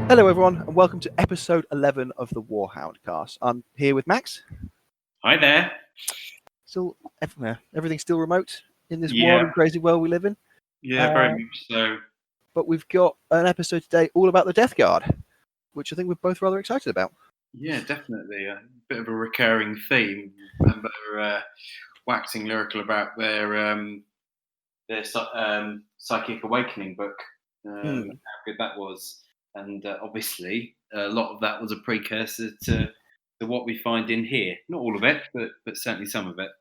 Hello, everyone, and welcome to episode 11 of the Warhoundcast. I'm here with Max. Hi there. Still, everything's still remote in this Yeah. wild and crazy world we live in. Yeah, very much so. But we've got an episode today all about the Death Guard, which I think we're both rather excited about. Yeah, definitely. A bit of a recurring theme. I remember waxing lyrical about their Psychic Awakening book, how good that was. And obviously, a lot of that was a precursor to what we find in here. Not all of it, but certainly some of it.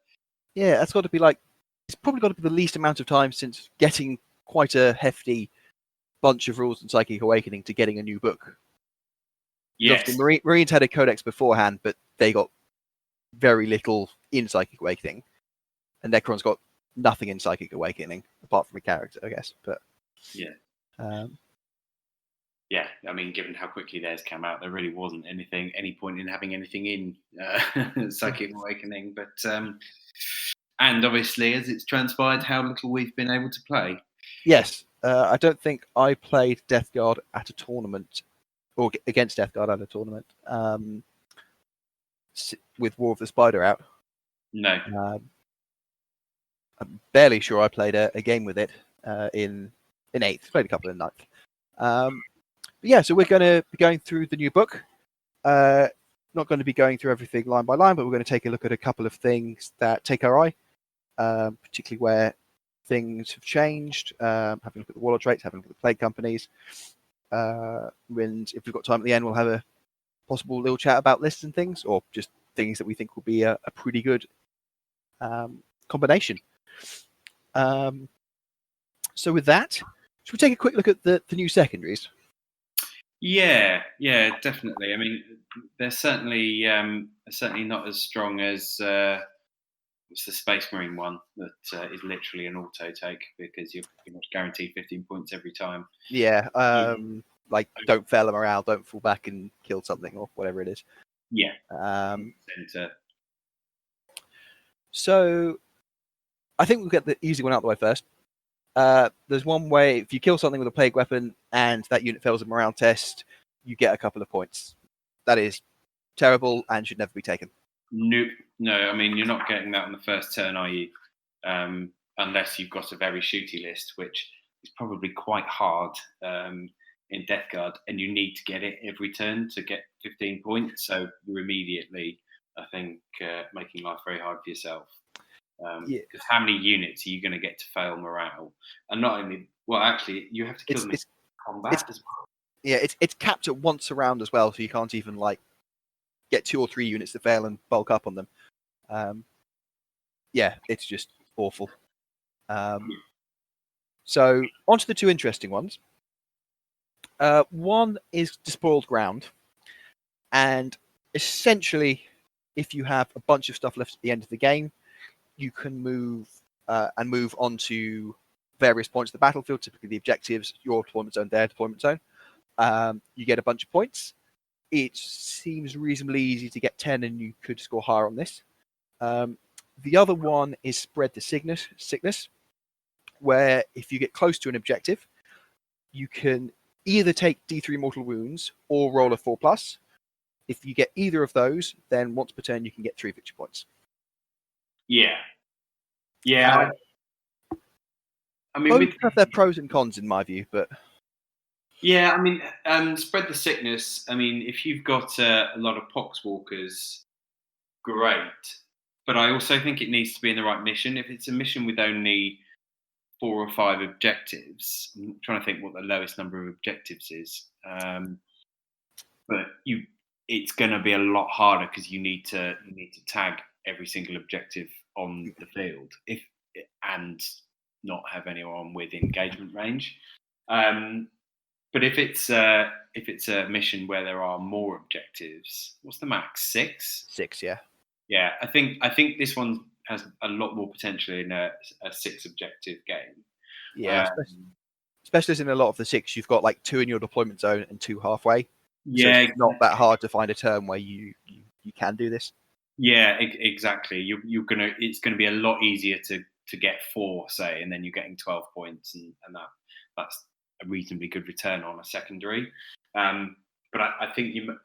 Yeah, that's got to be it's probably got to be the least amount of time since getting quite a hefty bunch of rules in Psychic Awakening to getting a new book. Yes. Marines had a codex beforehand, but they got very little in Psychic Awakening. And Necron's got nothing in Psychic Awakening, apart from a character, I guess. But yeah. Yeah, I mean, given how quickly theirs came out, there really wasn't any point in having anything in Psychic Awakening. But and obviously, as it's transpired, how little we've been able to play. Yes, I don't think I played Death Guard at a tournament, or against Death Guard at a tournament, with War of the Spider out. No. I'm barely sure I played a game with it in 8th. Played a couple in 9th. But yeah, so we're going to be going through the new book. Not going to be going through everything line by line, but we're going to take a look at a couple of things that take our eye, particularly where things have changed, having a look at the Warlord traits, having a look at the plague companies. And if we've got time at the end, we'll have a possible little chat about lists and things, or just things that we think will be a pretty good combination. So with that, should we take a quick look at the new secondaries? Yeah, definitely. I mean, they're certainly not as strong as it's the Space Marine one that is literally an auto take because you're pretty much guaranteed 15 points every time. Yeah, like don't fail a morale, don't fall back and kill something or whatever it is. Yeah. So I think we'll get the easy one out of the way first. There's one way, if you kill something with a plague weapon and that unit fails a morale test, you get a couple of points. That is terrible and should never be taken. Nope. No, I mean, you're not getting that on the first turn, are you? Unless you've got a very shooty list, which is probably quite hard in Death Guard, and you need to get it every turn to get 15 points. So you're immediately, I think, making life very hard for yourself. Because how many units are you going to get to fail morale? And not only, well, actually, you have to kill them in combat as well. Yeah, it's capped at once a round as well, so you can't even get 2 or 3 units to fail and bulk up on them. Yeah, it's just awful. So on to the 2 interesting ones. One is Despoiled Ground, and essentially, if you have a bunch of stuff left at the end of the game, you can move onto various points of the battlefield, typically the objectives, your deployment zone, their deployment zone. You get a bunch of points. It seems reasonably easy to get 10, and you could score higher on this. The other one is Spread the Sickness, where if you get close to an objective, you can either take D3 mortal wounds or roll a 4+. If you get either of those, then once per turn you can get 3 victory points. Yeah. I mean, both have their pros and cons in my view, but yeah, I mean, Spread the Sickness. I mean, if you've got a lot of poxwalkers, great. But I also think it needs to be in the right mission. If it's a mission with only 4 or 5 objectives, I'm trying to think what the lowest number of objectives is. But it's going to be a lot harder because you need to tag every single objective on the field and not have anyone with engagement range. But if it's a mission where there are more objectives, what's the max? 6? 6, yeah. Yeah, I think this one has a lot more potential in a 6 objective game. Yeah, especially in a lot of the 6, you've got 2 in your deployment zone and 2 halfway. Yeah, so it's not that hard to find a turn where you can do this. Yeah, exactly. It's gonna be a lot easier to get 4, say, and then you're getting 12 points, and that's a reasonably good return on a secondary. But I think you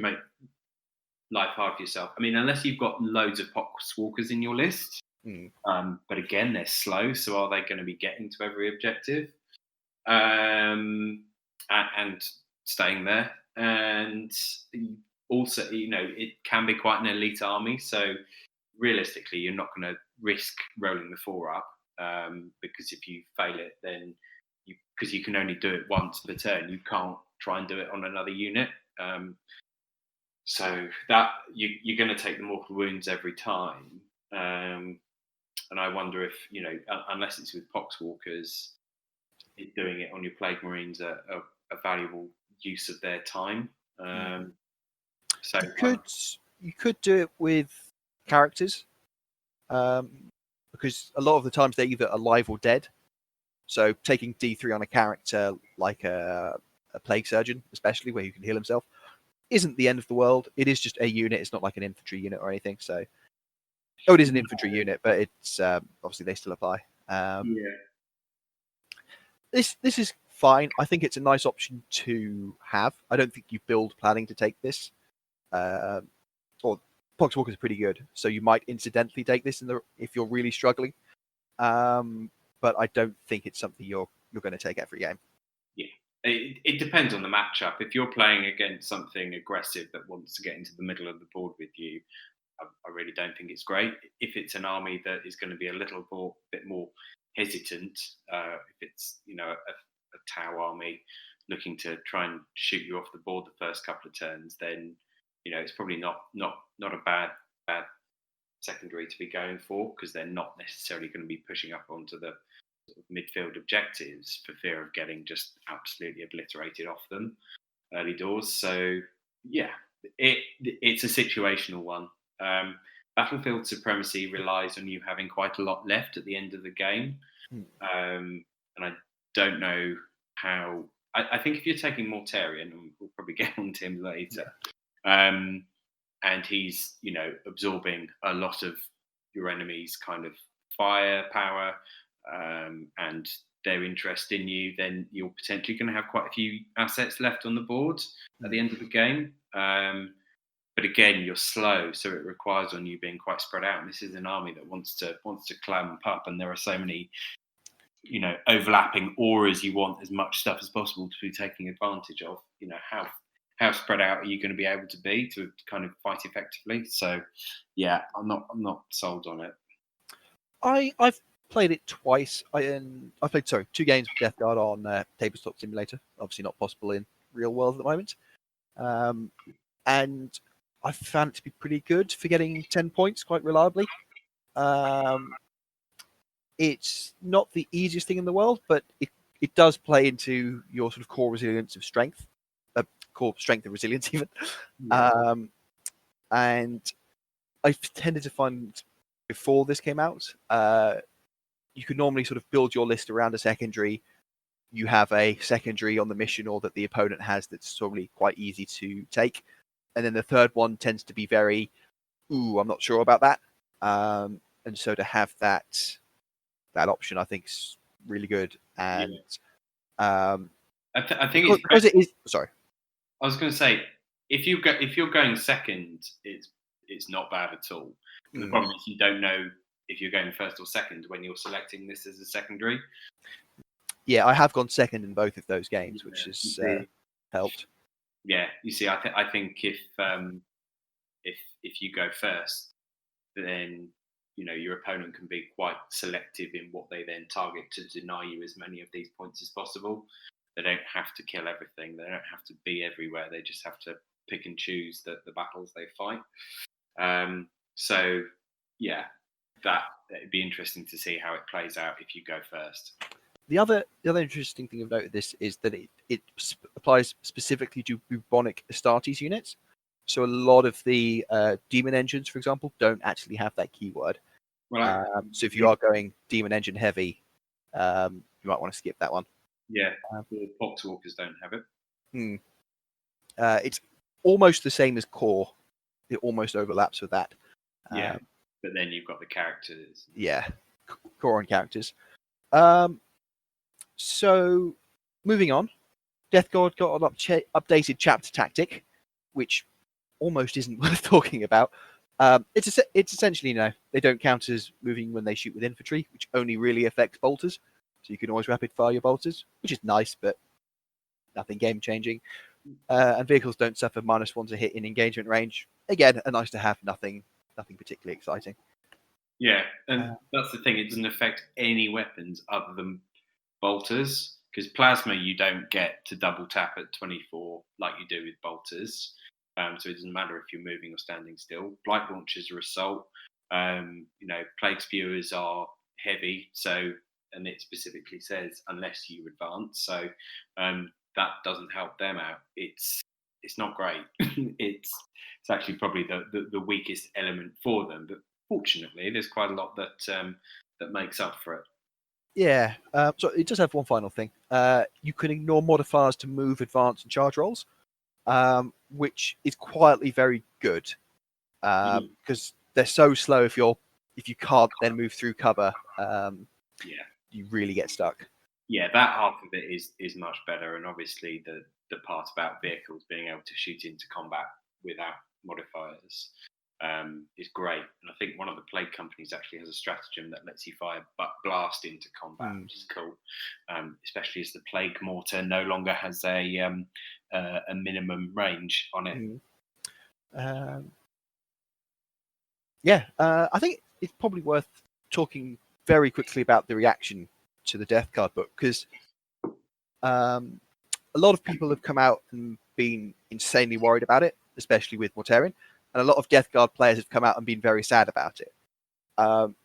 make life hard for yourself. I mean, unless you've got loads of poxwalkers in your list. But again, they're slow, so are they going to be getting to every objective and staying there? And also, it can be quite an elite army, so realistically, you're not going to risk rolling the 4 up because if you fail it, then because you can only do it once per turn, you can't try and do it on another unit. So that you're going to take the mortal wounds every time. And I wonder if, unless it's with poxwalkers, doing it on your plague marines a valuable use of their time. So you could do it with characters, because a lot of the times they're either alive or dead. So taking D3 on a character like a plague surgeon, especially where you can heal himself, isn't the end of the world. It is just a unit. It's not like an infantry unit or anything. So, it is an infantry unit, but it's obviously they still apply. This is fine. I think it's a nice option to have. I don't think you build planning to take this. Or Poxwalker is pretty good, so you might incidentally take this if you're really struggling. But I don't think it's something you're going to take every game. Yeah. It depends on the matchup. If you're playing against something aggressive that wants to get into the middle of the board with you, I really don't think it's great. If it's an army that is going to be a bit more hesitant, if it's a Tau army looking to try and shoot you off the board the first couple of turns, then it's probably not a bad secondary to be going for, because they're not necessarily going to be pushing up onto the sort of midfield objectives for fear of getting just absolutely obliterated off them early doors. So yeah, it's a situational one. Battlefield supremacy relies on you having quite a lot left at the end of the game, and I don't know how. I think if you're taking Mortarion, and we'll probably get on to him later, and he's absorbing a lot of your enemy's kind of firepower and their interest in you, then you're potentially going to have quite a few assets left on the board at the end of the game. But again, you're slow, so it requires on you being quite spread out. And this is an army that wants to clamp up, and there are so many, overlapping auras. You want as much stuff as possible to be taking advantage of. How spread out are you going to be able to be to kind of fight effectively? So, yeah, I'm not sold on it. I've played it twice. I played 2 games of Death Guard on Tabletop Simulator. Obviously, not possible in real world at the moment. And I found it to be pretty good for getting 10 points quite reliably. It's not the easiest thing in the world, but it does play into your sort of core resilience of strength, core strength and resilience even. Yeah. And I've tended to find before this came out, you could normally sort of build your list around a secondary. You have a secondary on the mission or that the opponent has that's normally quite easy to take. And then the third one tends to be very, I'm not sure about that. And so to have that option, I think is really good. And I think because it is. Sorry, I was going to say if you're going second, it's not bad at all. The problem is you don't know if you're going first or second when you're selecting this as a secondary. Yeah, I have gone second in both of those games, which has helped. Yeah, you see, I think if you go first, then your opponent can be quite selective in what they then target to deny you as many of these points as possible. They don't have to kill everything. They don't have to be everywhere. They just have to pick and choose the battles they fight. So yeah, it'd be interesting to see how it plays out if you go first. The other interesting thing of note of this is that it applies specifically to bubonic Astartes units. So a lot of the demon engines, for example, don't actually have that keyword. Right. So if you are going demon engine heavy, you might want to skip that one. Yeah, the Poxwalkers don't have it. It's almost the same as core. It almost overlaps with that. Yeah, but then you've got the characters. Yeah, core and characters. So moving on Death Guard got an updated chapter tactic, which almost isn't worth talking about. It's essentially, they don't count as moving when they shoot with infantry, which only really affects bolters. So you can always rapid fire your bolters, which is nice, but nothing game changing. And vehicles don't suffer -1 to hit in engagement range. Again, a nice to have, nothing particularly exciting. Yeah, and that's the thing. It doesn't affect any weapons other than bolters, because plasma you don't get to double tap at 24 like you do with bolters. So it doesn't matter if you're moving or standing still. Blight launchers are assault. Plague spewers are heavy. So, and it specifically says unless you advance. So that doesn't help them out. It's not great. it's actually probably the weakest element for them. But fortunately, there's quite a lot that makes up for it. Yeah, so it does have one final thing. You can ignore modifiers to move, advance, and charge rolls, which is quietly very good because they're so slow. If you can't then move through cover, you really get stuck. Yeah, that half of it is much better, and obviously the part about vehicles being able to shoot into combat without modifiers is great. And I think one of the plague companies actually has a stratagem that lets you fire blast into combat, which is cool. Especially as the plague mortar no longer has a minimum range on it. I think it's probably worth talking very quickly about the reaction to the Death Guard book, because a lot of people have come out and been insanely worried about it, especially with Mortarion, and a lot of Death Guard players have come out and been very sad about it. And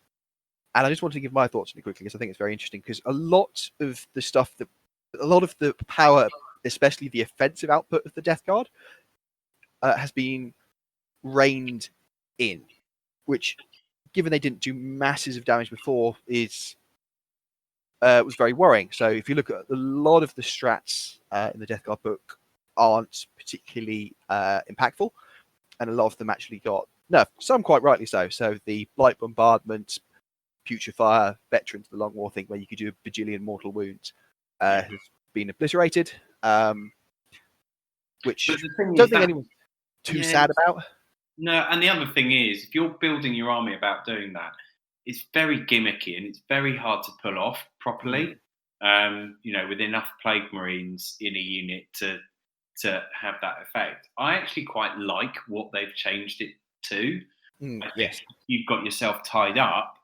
I just want to give my thoughts on it quickly because I think it's very interesting, because a lot of the power, especially the offensive output of the Death Guard, has been reined in, which, given they didn't do masses of damage before, was very worrying. So if you look at a lot of the strats in the Death Guard book aren't particularly impactful, and a lot of them actually got nerfed, some quite rightly so. So the Blight Bombardment, Putrefire, Veterans, the Long War thing where you could do a bajillion mortal wounds has been obliterated, which I don't think anyone's too sad about. No, and the other thing is, if you're building your army about doing that, it's very gimmicky and it's very hard to pull off properly. With enough Plague Marines in a unit to have that effect. I actually quite like what they've changed it to. I think you've got yourself tied up,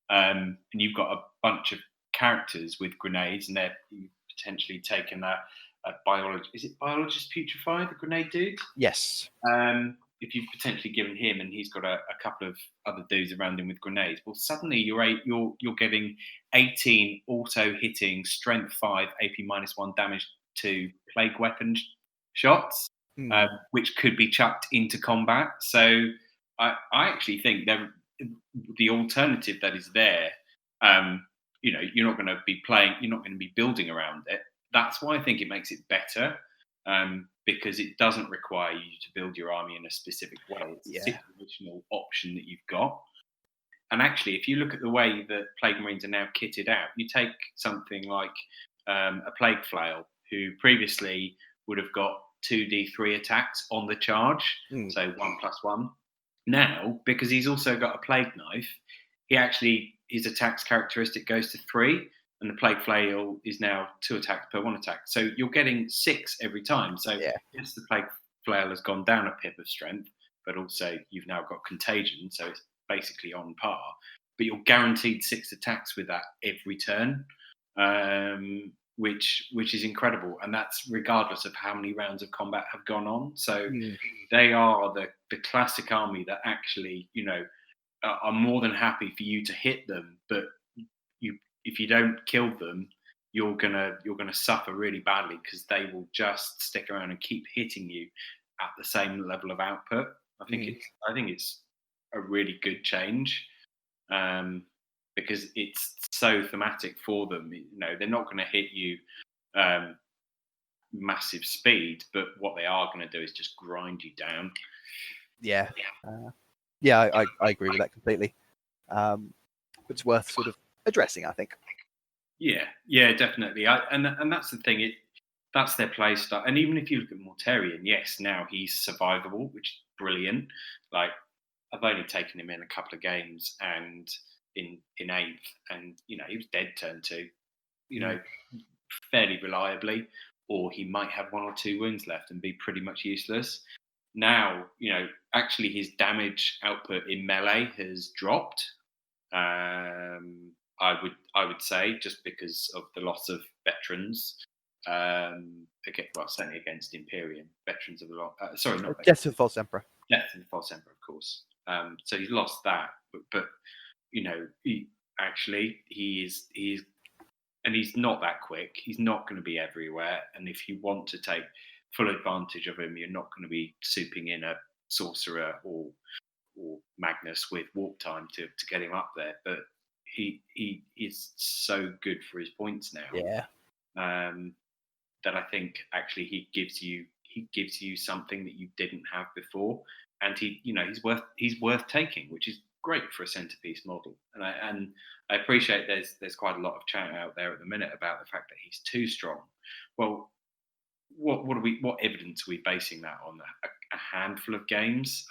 and you've got a bunch of characters with grenades, and they're potentially taken a biologist. Is it biologist Putrefy, the grenade dude? Yes. If you've potentially given him, and he's got a couple of other dudes around him with grenades, well, suddenly you're getting 18 auto hitting, strength 5, AP -1 damage to plague weapon shots, which could be chucked into combat. So I actually think the alternative that is there, you're not going to be playing, you're not going to be building around it. That's why I think it makes it better. Because it doesn't require you to build your army in a specific way. It's a situational option that you've got. And actually, if you look at the way that Plague Marines are now kitted out, you take something like a Plague Flail, who previously would have got 2d3 attacks on the charge, so 1+1. Now, because he's also got a Plague Knife, his attacks characteristic goes to 3, and the Plague Flail is now 2 attacks per 1 attack. So you're getting 6 every time. So yes, the Plague Flail has gone down a pip of strength, but also you've now got Contagion, so it's basically on par. But you're guaranteed 6 attacks with that every turn, which is incredible. And that's regardless of how many rounds of combat have gone on. So they are the classic army that actually, are more than happy for you to hit them, but if you don't kill them, you're gonna suffer really badly, because they will just stick around and keep hitting you at the same level of output. I think it's a really good change, because it's so thematic for them. They're not going to hit you massive speed, but what they are going to do is just grind you down. I agree with that completely. It's worth sort of addressing, I think. Yeah, definitely. And that's the thing. that's their play style. And even if you look at Mortarion, yes, now he's survivable, which is brilliant. Like, I've only taken him in a couple of games and in 8th, and he was dead turn 2, fairly reliably, or he might have 1 or 2 wounds left and be pretty much useless. Now, actually his damage output in melee has dropped. I would say, just because of the loss of veterans. Certainly against Imperium, veterans of the lot. Sorry, not veterans. Death to the False Emperor. Death to the False Emperor, of course. So he's lost that, but he's and he's not that quick. He's not going to be everywhere. And if you want to take full advantage of him, you're not going to be souping in a sorcerer or Magnus with warp time to get him up there. But he is so good for his points now. Yeah. That I think actually he gives you something that you didn't have before, and he's worth taking, which is great for a centerpiece model. And I appreciate there's quite a lot of chat out there at the minute about the fact that he's too strong. Well, what evidence are we basing that on? A handful of games?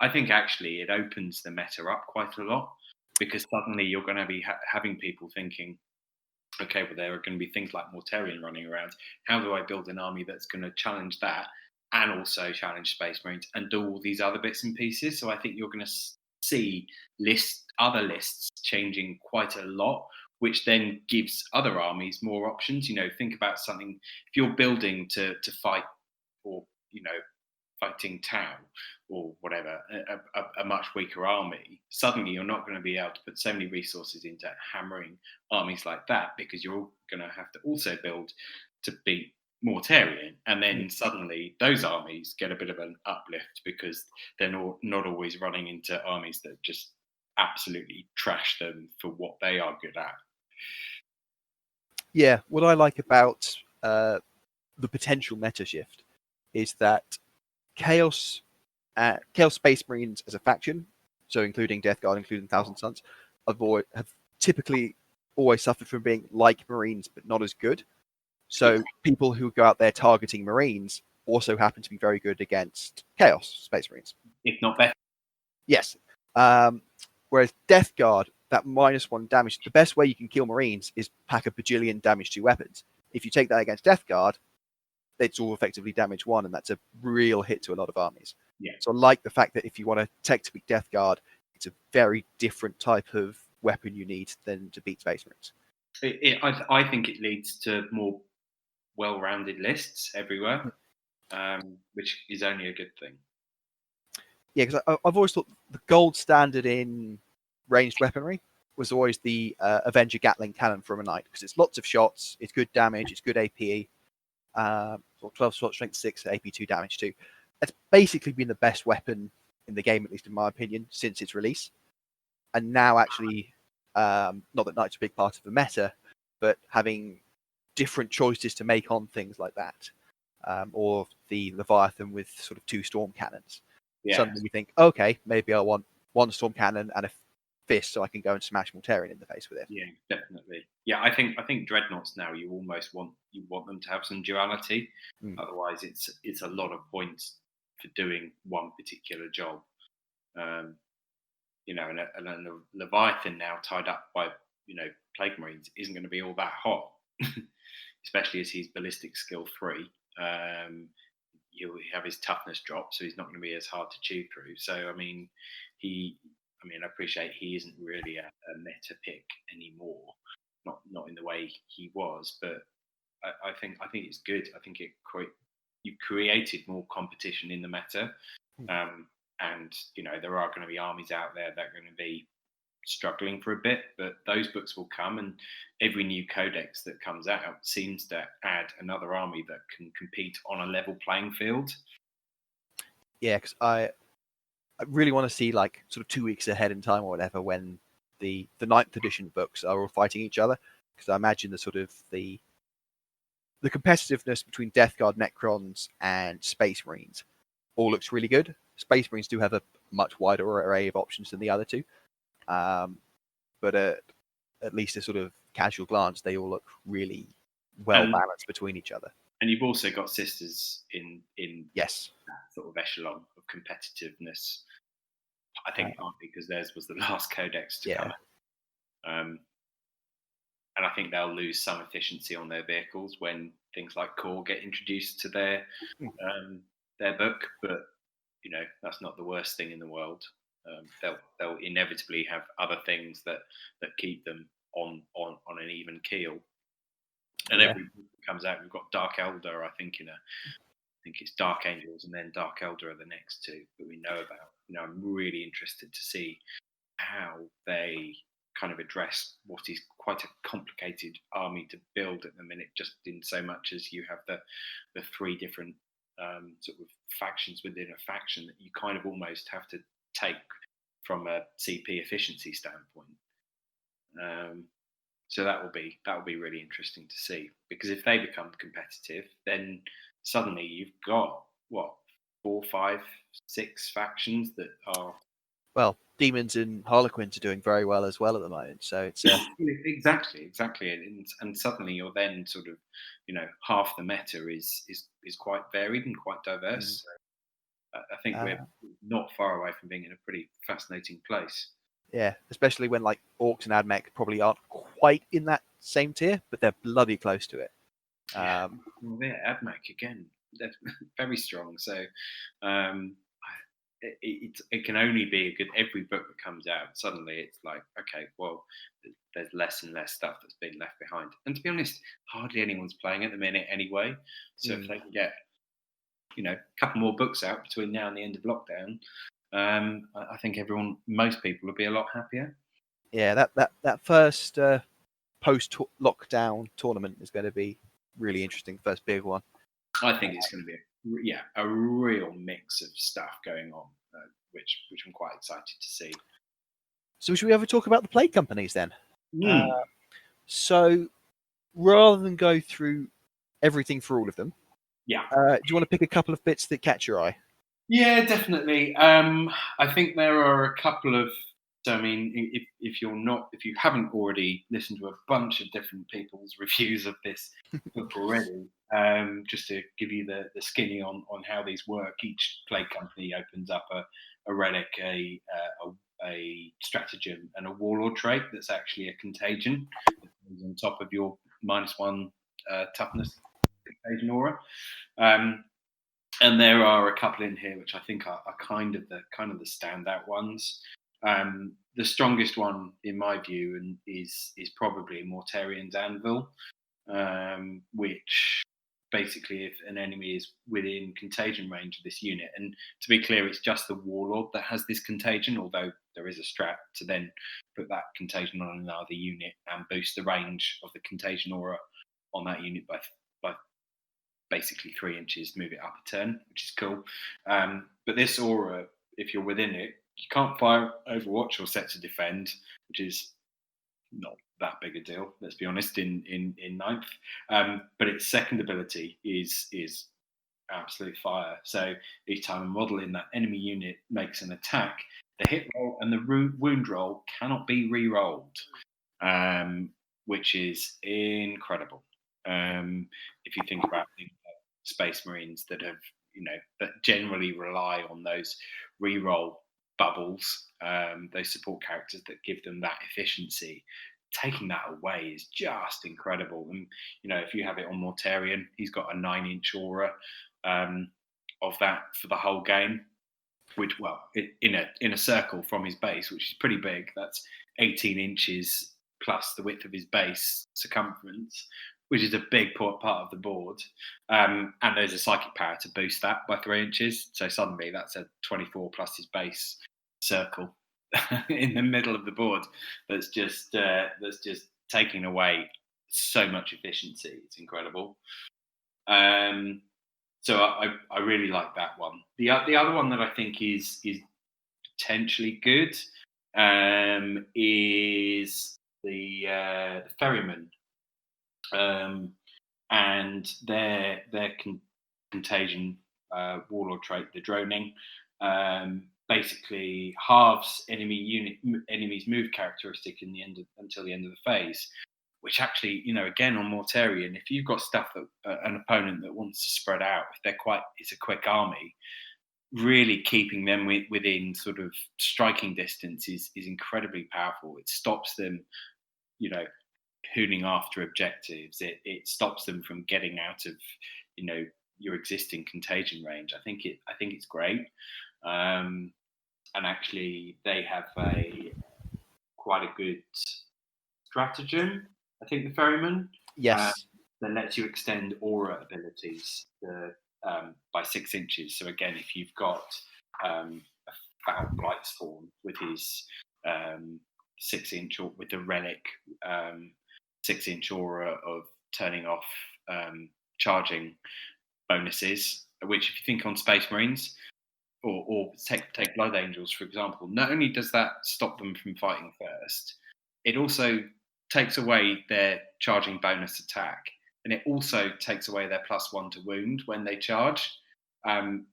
I think actually it opens the meta up quite a lot, because suddenly you're going to be having people thinking, okay, well, there are going to be things like Mortarion running around. How do I build an army that's going to challenge that and also challenge Space Marines and do all these other bits and pieces? So I think you're going to see other lists changing quite a lot, which then gives other armies more options. Think about something, if you're building to fight, or fighting Tau or whatever, a much weaker army, suddenly you're not going to be able to put so many resources into hammering armies like that, because you're going to have to also build to beat Mortarion, and then suddenly those armies get a bit of an uplift because they're not always running into armies that just absolutely trash them for what they are good at. Yeah, what I like about the potential meta shift is that Chaos Space Marines as a faction, so including Death Guard, including Thousand Suns, have typically always suffered from being like Marines but not as good. So people who go out there targeting Marines also happen to be very good against Chaos Space Marines, if not better. Yes. Whereas Death Guard, that -1 damage, the best way you can kill Marines is pack a bajillion damage to weapons. If you take that against Death Guard, it's all effectively damage 1, and that's a real hit to a lot of armies. Yeah. So I like the fact that if you want to tech to beat Death Guard, it's a very different type of weapon you need than to beat Space Marines. I think it leads to more well-rounded lists everywhere, which is only a good thing. Yeah, because I've always thought the gold standard in ranged weaponry was always the Avenger Gatling cannon from a knight, because it's lots of shots, it's good damage, it's good AP, 12 shot strength 6, AP 2 damage 2. It's basically been the best weapon in the game, at least in my opinion, since its release. And now actually, not that knight's a big part of the meta, but having different choices to make on things like that, or the Leviathan with sort of 2 storm cannons. Yeah. Suddenly you think, okay, maybe I want 1 storm cannon and a fist so I can go and smash Mortarion in the face with it. Yeah, definitely. Yeah, I think dreadnoughts now you almost want them to have some duality. Otherwise, it's a lot of points for doing one particular job. And a Leviathan now tied up by Plague Marines isn't going to be all that hot, especially as he's ballistic skill 3. He'll have his toughness drop, so he's not going to be as hard to chew through. So I appreciate he isn't really a meta pick anymore, not in the way he was. But I think it's good. I think you've created more competition in the meta, and there are going to be armies out there that are going to be struggling for a bit, but those books will come, and every new codex that comes out seems to add another army that can compete on a level playing field. Yeah, because I really want to see like sort of 2 weeks ahead in time or whatever when the 9th edition books are all fighting each other, because I imagine the sort of the competitiveness between Death Guard, Necrons, and Space Marines all looks really good. Space Marines do have a much wider array of options than the other two. But at least a sort of casual glance, they all look really well balanced between each other. And you've also got sisters in Yes. that sort of echelon of competitiveness. I think partly because theirs was the last codex to come out. And I think they'll lose some efficiency on their vehicles when things like core get introduced to their book. But that's not the worst thing in the world. They'll inevitably have other things that keep them on an even keel. And every book that comes out, we've got Dark Elder. I think it's Dark Angels and then Dark Elder are the next two that we know about. I'm really interested to see how they kind of address what is quite a complicated army to build at the minute, just in so much as you have the three different sort of factions within a faction that you kind of almost have to take from a CP efficiency standpoint. So that will be really interesting to see, because if they become competitive, then suddenly you've got 4, 5, 6 factions that are. Well, Demons and Harlequins are doing very well as well at the moment, so it's exactly, and suddenly you're then sort of, half the meta is quite varied and quite diverse. So I think we're not far away from being in a pretty fascinating place. Yeah, especially when like Orcs and AdMech probably aren't quite in that same tier, but they're bloody close to it. Well, AdMech again, they're very strong. So it can only be a good. Every book that comes out, suddenly it's like, okay, well, there's less and less stuff that's been left behind. And to be honest, hardly anyone's playing at the minute anyway. So if they can get, a couple more books out between now and the end of lockdown, I think most people will be a lot happier. Yeah, that first post-lockdown tournament is going to be really interesting. First big one. I think it's going to be a real mix of stuff going on, which I'm quite excited to see. So should we ever talk about the play companies then? So rather than go through everything for all of them, do you want to pick a couple of bits that catch your eye? Yeah, definitely. I think there are a couple of. So, I mean, if you haven't already listened to a bunch of different people's reviews of this book already, just to give you the skinny on how these work, each play company opens up a relic, a stratagem, and a warlord trait that's actually a contagion that goes on top of your -1 toughness contagion aura. And there are a couple in here which I think are kind of the standout ones. The strongest one, in my view, is probably Mortarian's Anvil, which basically, if an enemy is within contagion range of this unit, and to be clear, it's just the Warlord that has this contagion, although there is a strat to then put that contagion on another unit and boost the range of the contagion aura on that unit by basically 3 inches, move it up a turn, which is cool. But this aura, if you're within it, you can't fire Overwatch or set to defend, which is not that big a deal, let's be honest, in ninth. But its second ability is absolute fire. So each time a model in that enemy unit makes an attack, the hit roll and the wound roll cannot be re-rolled, which is incredible. If you think about things like Space Marines that have, that generally rely on those re-roll bubbles, those support characters that give them that efficiency, taking that away is just incredible. And if you have it on Mortarian, he's got a 9-inch aura of that for the whole game, which, well, in a circle from his base, which is pretty big. That's 18 inches plus the width of his base circumference, which is a big part of the board. And there's a psychic power to boost that by 3 inches. So suddenly that's a 24 plus his base circle in the middle of the board. That's just taking away so much efficiency. It's incredible. So I really like that one. The other one that I think is potentially good is the Ferryman. And their contagion warlord trait, the droning, basically halves enemy's move characteristic until the end of the phase, which actually, again on Mortarion, if you've got stuff that an opponent that wants to spread out, if it's a quick army, really keeping them within sort of striking distance is incredibly powerful. It stops them, hooning after objectives. It stops them from getting out of, your existing contagion range. I think it's great. And actually, they have quite a good stratagem. I think the ferryman. Yes. That lets you extend aura abilities by 6 inches. So again, if you've got a foul blight spawn with his 6-inch, or with the relic 6-inch aura of turning off charging bonuses, which if you think on Space Marines or take Blood Angels for example, not only does that stop them from fighting first, it also takes away their charging bonus attack, and it also takes away their +1 to wound when they charge.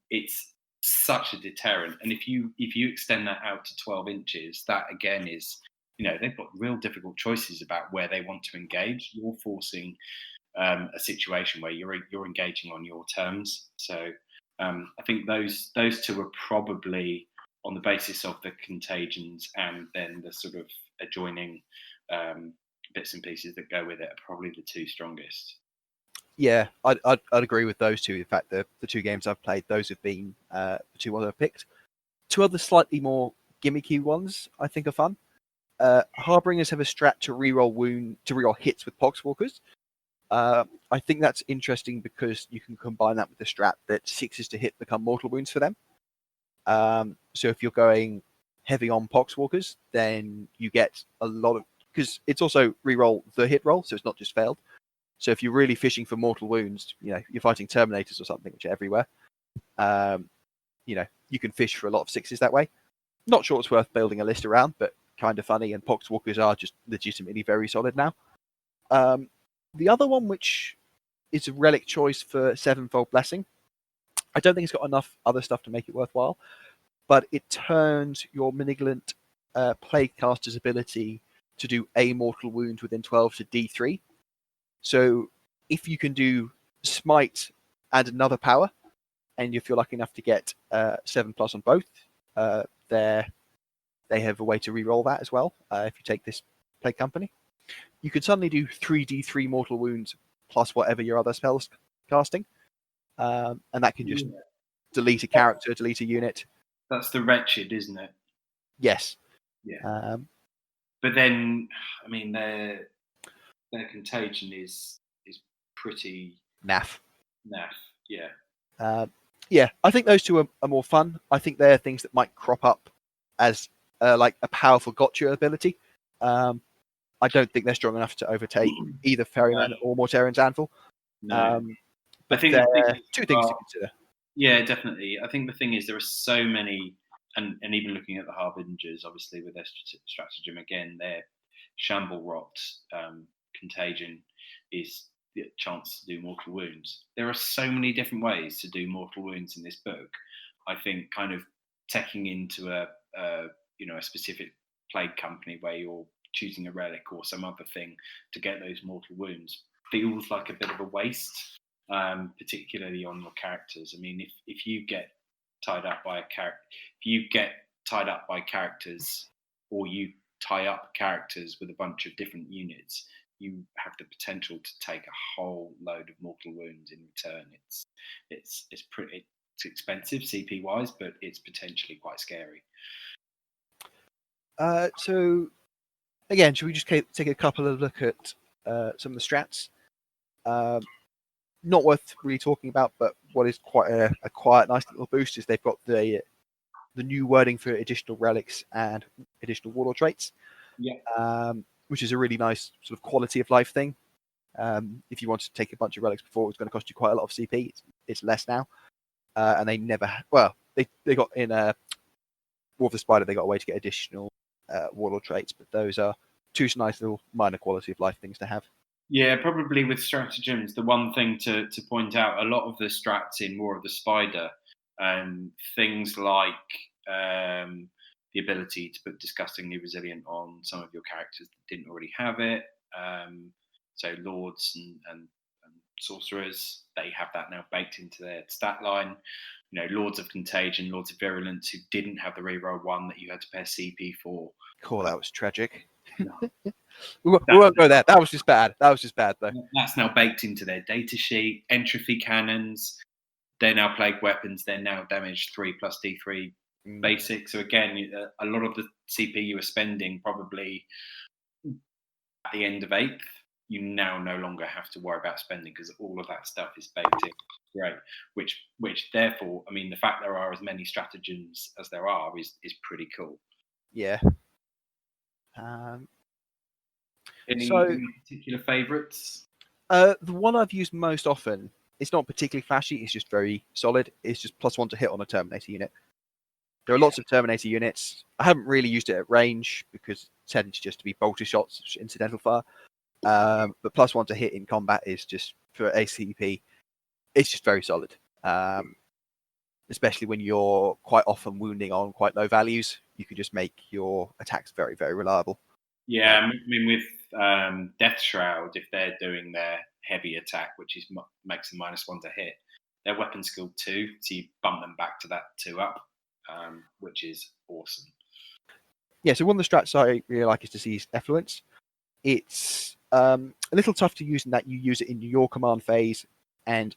It's such a deterrent, and if you extend that out to 12 inches, that again is, they've got real difficult choices about where they want to engage. You're forcing a situation where you're engaging on your terms. So I think those two are probably, on the basis of the contagions and then the sort of adjoining bits and pieces that go with it, are probably the two strongest. Yeah, I'd agree with those two. In fact, the 2 games I've played, those have been the 2 ones I've picked. 2 other slightly more gimmicky ones I think are fun. Harbingers have a strat to reroll hits with Poxwalkers. I think that's interesting because you can combine that with the strat that 6s to hit become mortal wounds for them. So if you're going heavy on Poxwalkers, then you get a lot of, because it's also reroll the hit roll, so it's not just failed. So if you're really fishing for mortal wounds, you're fighting Terminators or something, which are everywhere. You can fish for a lot of 6s that way. Not sure it's worth building a list around, but kind of funny. And Poxwalkers are just legitimately very solid now. The other one, which is a relic choice for 7-fold blessing, I don't think it's got enough other stuff to make it worthwhile, but it turns your malignant plague caster's ability to do a mortal wound within 12 to D3. So if you can do smite and another power, and if you're lucky enough to get 7+ on both, they have a way to re-roll that as well. If you take this plague company, you could suddenly do 3d3 mortal wounds plus whatever your other spells casting, and that can just delete a character, delete a unit. That's the wretched, isn't it? Yes. Yeah. But then, I mean, their contagion is pretty naff. Yeah. Yeah, I think those two are more fun. I think they're things that might crop up as like a powerful gotcha ability. I don't think they're strong enough to overtake either Ferryman or Mortarion's Anvil. No. But I think they're 2 things to consider. Yeah, definitely. I think the thing is there are so many, and even looking at the Harbingers, obviously with their stratagem, again, their Shamble Rot contagion is the chance to do mortal wounds. There are so many different ways to do mortal wounds in this book. I think kind of taking into a specific plague company where you're choosing a relic or some other thing to get those mortal wounds feels like a bit of a waste. Particularly on your characters. I mean, if you get tied up by characters, or you tie up characters with a bunch of different units, you have the potential to take a whole load of mortal wounds in return. It's expensive CP wise, but it's potentially quite scary. So again, should we just take a couple of look at some of the strats? Not worth really talking about, but what is quite a quiet, nice little boost is they've got the new wording for additional relics and additional warlord traits. Yeah. Which is a really nice sort of quality of life thing. If you want to take a bunch of relics before, it was going to cost you quite a lot of CP. It's less now, and they never. Well, they got in War of the Spider. They got a way to get additional warlord traits, but those are 2 nice little minor quality of life things to have. Yeah, probably with stratagems, the one thing to point out, a lot of the strats in War of the Spider, things like the ability to put disgustingly resilient on some of your characters that didn't already have it, So lords and sorcerers, they have that now baked into their stat line. Lords of Contagion, Lords of Virulence, who didn't have the reroll 1 that you had to pay a CP for. Cool, that was tragic. No. we won't go there. That was just bad. Though. That's now baked into their data sheet. Entropy cannons, they're now plague weapons. They're now damage 3 plus D3 basic. So again, a lot of the CP you were spending probably at the end of 8th, you now no longer have to worry about spending because all of that stuff is baked in. Great. Which therefore, I mean, the fact there are as many stratagems as there are is pretty cool. Yeah. Any particular favourites? The one I've used most often, it's not particularly flashy, it's just very solid. It's just +1 to hit on a Terminator unit. There are lots of Terminator units. I haven't really used it at range because it tends just to be bolter shots, incidental fire. But +1 to hit in combat is just, for ACP, it's just very solid. Especially when you're quite often wounding on quite low values, you can just make your attacks very, very reliable. Yeah, I mean, with Death Shroud, if they're doing their heavy attack, which makes them -1 to hit, their weapon skill 2, so you bump them back to that 2 up, which is awesome. Yeah, so one of the strats I really like is Diseased Effluence. It's a little tough to use in that you use it in your command phase, and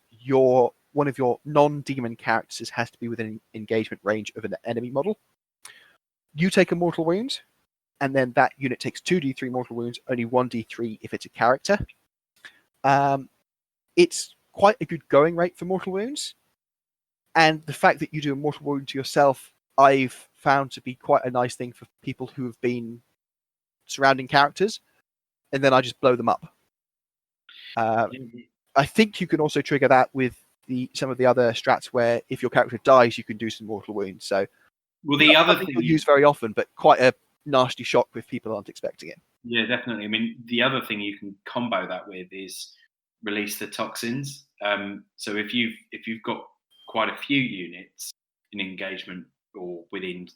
one of your non-demon characters has to be within engagement range of an enemy model. You take a mortal wound, and then that unit takes 2d3 mortal wounds, only 1d3 if it's a character. It's quite a good going rate for mortal wounds, and the fact that you do a mortal wound to yourself, I've found to be quite a nice thing for people who have been surrounding characters, and then I just blow them up. I think you can also trigger that with some of the other strats where if your character dies, you can do some mortal wounds. So, well, the other thing you'll use very often, but quite a nasty shock if people aren't expecting it. Yeah, definitely. I mean, the other thing you can combo that with is release the toxins. So if you've got quite a few units in engagement or within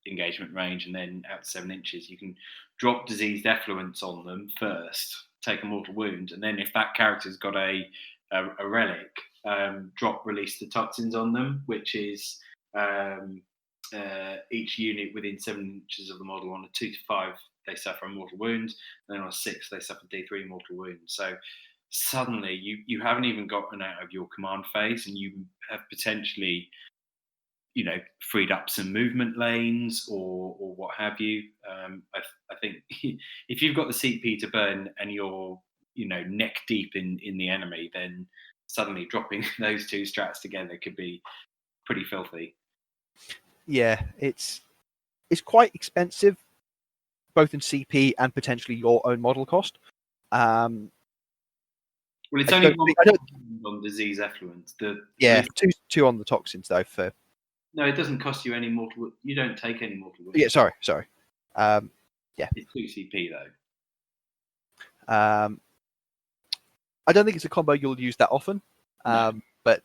engagement range, and then out to 7 inches, you can drop Diseased Effluence on them first, take a mortal wound, and then if that character's got a relic, drop release the toxins on them, which is each unit within 7 inches of the model on a 2 to 5 they suffer a mortal wound, and then on a 6 they suffer D3 mortal wounds. So suddenly you haven't even gotten out of your command phase, and you have potentially freed up some movement lanes or what have you. I think if you've got the CP to burn and you're neck deep in the enemy, then suddenly dropping those 2 strats together could be pretty filthy. Yeah, it's quite expensive, both in CP and potentially your own model cost. Well, it's only on Disease Effluence. Two on the toxins though. No, it doesn't cost you any mortal. You don't take any mortal wounds. Yeah, sorry. Yeah, it's 2 CP though. I don't think it's a combo you'll use that often. No. But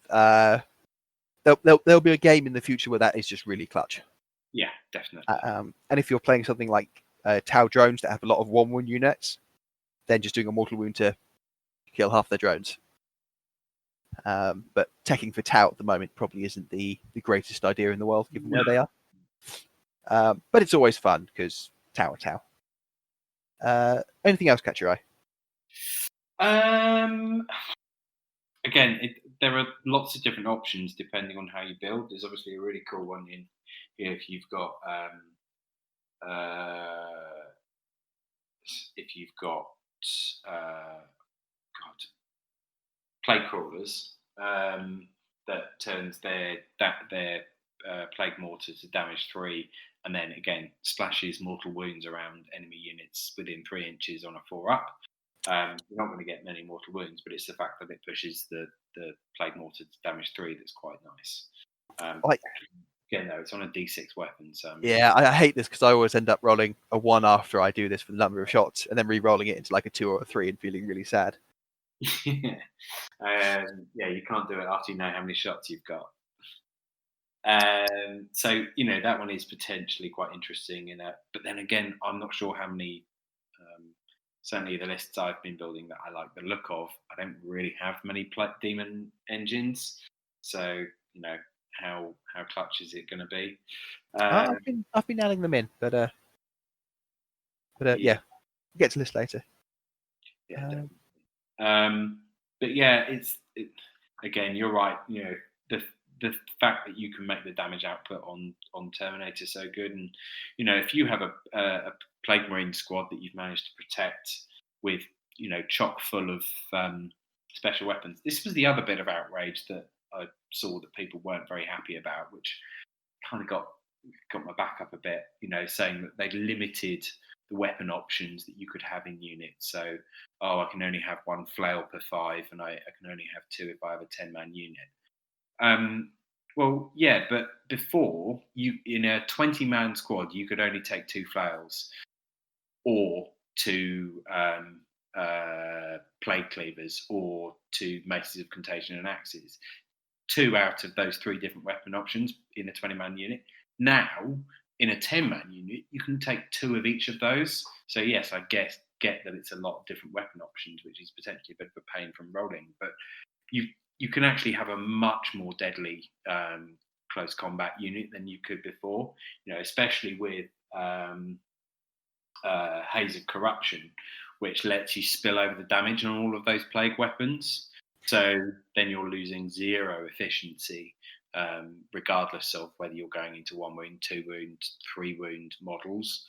there'll be a game in the future where that is just really clutch. Yeah, definitely. And if you're playing something like Tau drones that have a lot of 1 wound units, then just doing a mortal wound to kill half their drones. But teching for Tau at the moment probably isn't the greatest idea in the world, given where they are. But it's always fun because Tau are Tau. Anything else catch your eye? Again, there are lots of different options depending on how you build. There's obviously a really cool one in here if you've got plague crawlers that turns their plague mortar to damage 3, and then again splashes mortal wounds around enemy units within 3 inches on a 4 up. You're not going to get many mortal wounds, but it's the fact that it pushes the plague mortar to damage 3 that's quite nice. Again, though, it's on a D6 weapon. So yeah, I hate this because I always end up rolling a 1 after I do this for the number of shots, and then re-rolling it into like a 2 or a 3 and feeling really sad. Yeah, you can't do it after you know how many shots you've got. So that one is potentially quite interesting. But then again, I'm not sure how many certainly the lists I've been building that I like the look of, I don't really have many demon engines. So, how clutch is it going to be? I've been adding them in, but yeah, we'll get to this later. Yeah, but yeah, again, you're right. The fact that you can make the damage output on Terminator so good, and if you have a Plague Marine squad that you've managed to protect with chock full of special weapons. This was the other bit of outrage that I saw that people weren't very happy about, which kind of got my back up a bit. Saying that they limited the weapon options that you could have in units. So, I can only have one flail per 5, and I can only have 2 if I have a 10-man unit. Well, yeah, but before, in a 20-man squad, you could only take 2 flails or 2 plague cleavers or 2 maces of contagion and axes. 2 out of those 3 different weapon options in a 20-man unit. Now, in a 10-man unit, you can take 2 of each of those. So yes, I get that it's a lot of different weapon options, which is potentially a bit of a pain from rolling. But you can actually have a much more deadly close combat unit than you could before. Especially with Haze of Corruption, which lets you spill over the damage on all of those plague weapons. So then you're losing 0 efficiency, regardless of whether you're going into 1 wound, 2 wound, 3 wound models.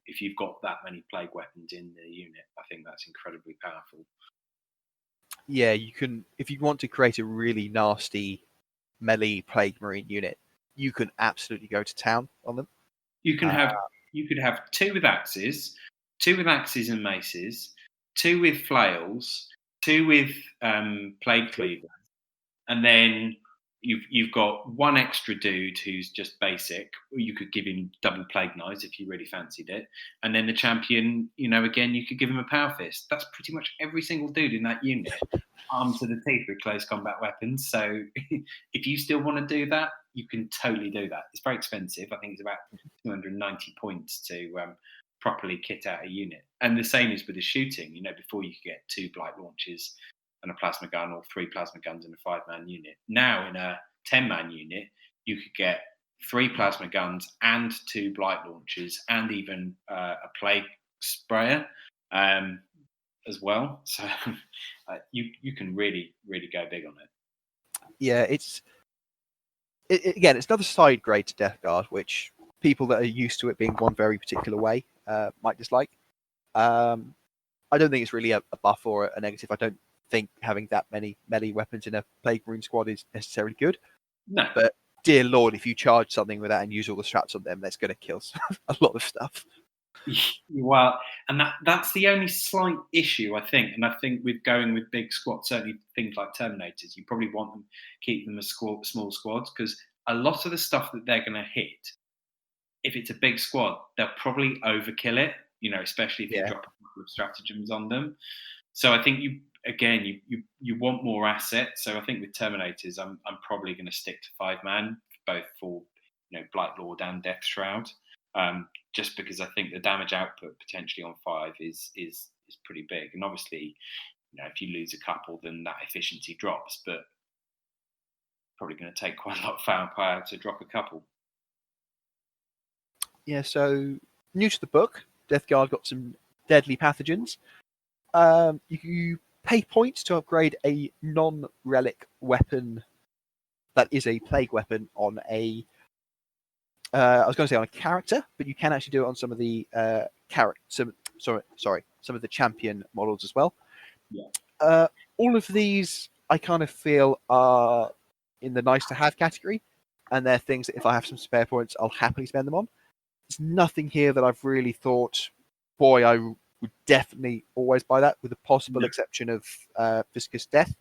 If you've got that many plague weapons in the unit, I think that's incredibly powerful. Yeah, you can, if you want to create a really nasty melee Plague Marine unit, you can absolutely go to town on them. You could have 2 with axes, 2 with axes and maces, 2 with flails, 2 with plague cleavers, and then you've got 1 extra dude who's just basic. You could give him double plague knives if you really fancied it, and then the champion, again, you could give him a power fist. That's pretty much every single dude in that unit, armed to the teeth with close combat weapons. So if you still want to do that, you can totally do that. It's very expensive. I think it's about 290 points to properly kit out a unit. And the same is with the shooting. Before you could get 2 blight launchers and a plasma gun, or 3 plasma guns in a 5-man unit. Now in a 10-man unit, you could get 3 plasma guns and 2 blight launchers, and even a plague sprayer as well. So you can really, really go big on it. Yeah, again, it's another side grade to Death Guard, which people that are used to it being one very particular way might dislike. I don't think it's really a buff or a negative. I don't think having that many melee weapons in a Plague Marine squad is necessarily good. No. But dear Lord, if you charge something with that and use all the straps on them, that's going to kill a lot of stuff. Well, and that's the only slight issue, I think. And I think with going with big squads, certainly things like Terminators, you probably want them keep them as small squads, because a lot of the stuff that they're going to hit, if it's a big squad, they'll probably overkill it. Especially if you drop a couple of stratagems on them. So I think you want more assets. So I think with Terminators, I'm probably going to stick to 5-man, both for Blight Lord and Death Shroud. Just because I think the damage output potentially on 5 is pretty big, and obviously, if you lose a couple, then that efficiency drops. But probably going to take quite a lot of firepower to drop a couple. Yeah. So new to the book, Death Guard got some deadly pathogens. You pay points to upgrade a non-relic weapon that is a plague weapon on a. I was going to say on a character, but you can actually do it on some of the some of the champion models as well. Yeah. All of these, I kind of feel, are in the nice to have category, and they're things that if I have some spare points, I'll happily spend them on. There's nothing here that I've really thought, boy, I would definitely always buy that, with the possible exception of Viscous Death,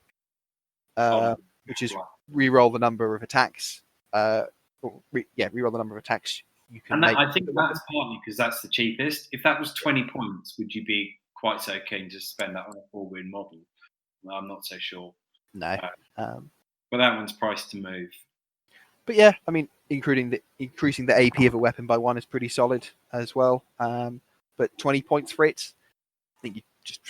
which is re-roll the number of attacks. Reroll the number of attacks you can make. I think that's partly because that's the cheapest. If that was 20 points, would you be quite so keen to spend that on a 4-win model? Well, I'm not so sure. No. But that one's priced to move. But yeah, I mean, increasing the AP of a weapon by 1 is pretty solid as well. But 20 points for it, think you just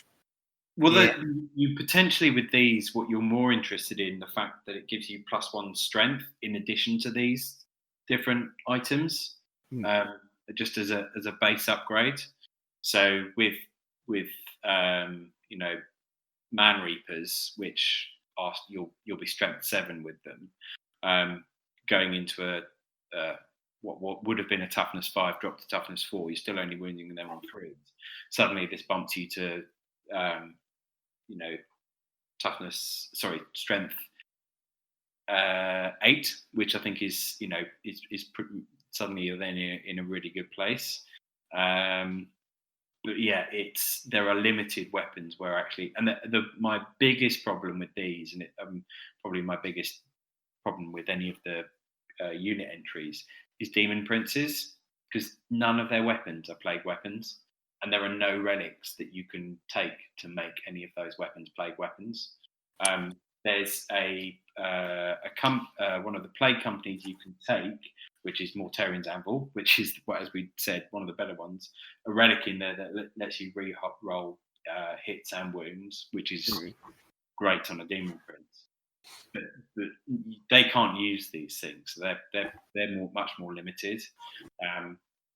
Well, yeah. you potentially with these, what you're more interested in the fact that it gives you +1 strength in addition to these different items, Hmm. just as a base upgrade. So with Man Reapers, which are you'll be strength 7 with them, going into a what would have been a toughness 5 drop to toughness 4, you're still only wounding them on 3s. Suddenly, this bumps you to strength 8, which I think is suddenly you're then in a really good place. But yeah, there are limited weapons where actually, and my biggest problem with these, and probably my biggest problem with any of the unit entries, is demon princes, because none of their weapons are plague weapons, and there are no relics that you can take to make any of those weapons plague weapons. There's one of the plague companies you can take, which is Mortarian's Anvil, which is, as we said, one of the better ones. A relic in there that lets you re-roll hits and wounds, which is great on a demon prince. But they can't use these things. So they're much more limited.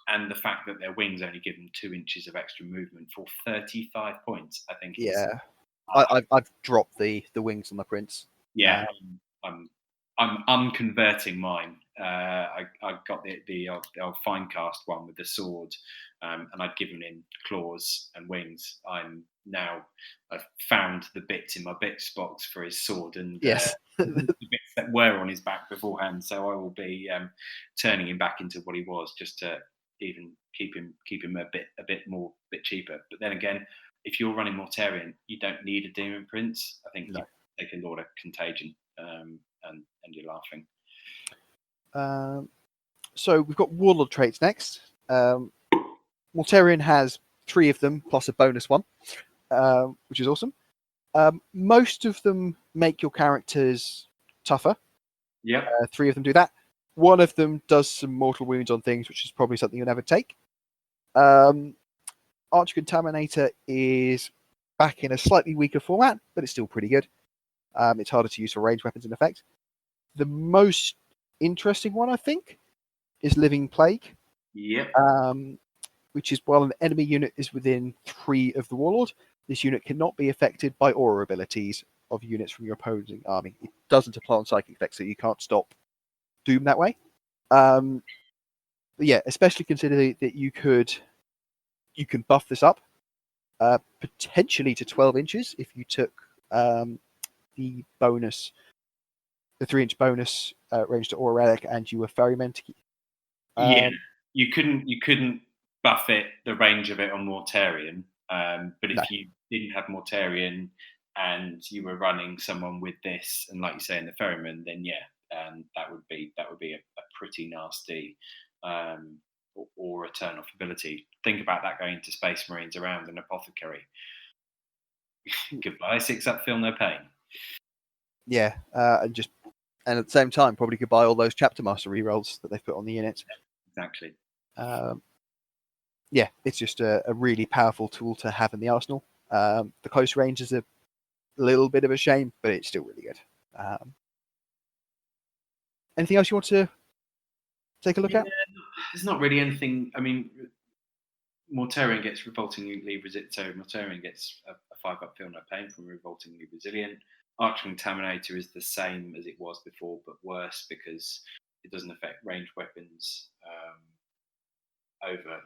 And the fact that their wings only give them 2 inches of extra movement for 35 points, I think. Yeah, I've dropped the wings on the prince. Yeah, I'm converting mine. I got the old Finecast one with the sword, and I'd given him claws and wings. I've found the bits in my bits box for his sword and yes, the bits that were on his back beforehand. So I will be turning him back into what he was, just to even keep him a bit cheaper. But then again, if you're running Mortarion, you don't need a Demon Prince. I think you take a Lord of Contagion, and you're laughing. So we've got Warlord traits next. Mortarion has 3 of them plus a bonus one, which is awesome. Most of them make your characters tougher. Yeah. 3 of them do that. One of them does some mortal wounds on things, which is probably something you'll never take. Archer Contaminator is back in a slightly weaker format, but it's still pretty good. It's harder to use for ranged weapons and effects. The most interesting one, I think, is Living Plague. Yep. Which is while an enemy unit is within 3 of the Warlord, this unit cannot be affected by aura abilities of units from your opposing army. It doesn't apply on psychic effects, so you can't stop Doom that way. But yeah, especially considering that you can buff this up potentially to 12 inches if you took the 3-inch bonus range to aura relic, and you were ferryman. Yeah, you couldn't buff it, the range of it on Mortarion, but if you didn't have Mortarion and you were running someone with this, and like you say in the ferryman, then that would be a pretty nasty or a turn off ability. Think about that going to Space Marines around an apothecary. Goodbye, 6-up, feel no pain. Yeah, and at the same time, probably could buy all those Chapter Master rerolls that they've put on the units. Exactly. Yeah, it's just a really powerful tool to have in the arsenal. The close range is a little bit of a shame, but it's still really good. Anything else you want to take a look at? There's not really anything. I mean, Mortarion gets revoltingly resilient. So Mortarion gets a 5-up feel no pain from revoltingly resilient. Archer Contaminator is the same as it was before, but worse because it doesn't affect ranged weapons over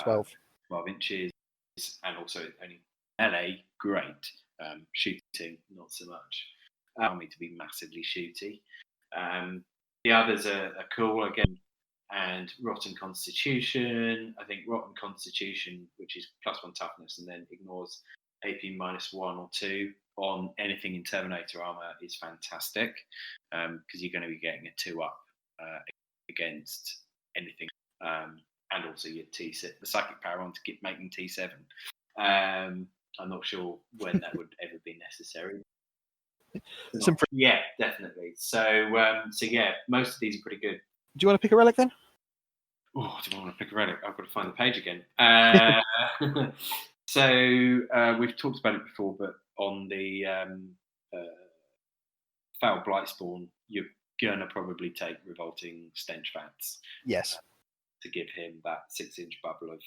12 inches, and also only melee. Great. Shooting, not so much. Allow me to be massively shooty. The others are cool again, and Rotten Constitution. I think Rotten Constitution, which is +1 toughness, and then ignores AP -1 or 2 on anything in Terminator armor, is fantastic, because you're going to be getting a 2-up against anything, and also your T6, the psychic power on to keep making T7. I'm not sure when that would ever be necessary. Yeah, definitely. So yeah, most of these are pretty good. Do you want to pick a relic then? Oh, do I want to pick a relic? I've got to find the page again. So we've talked about it before, but on the foul blightspawn, you're gonna probably take revolting stench vats Yes. to give him that 6-inch bubble of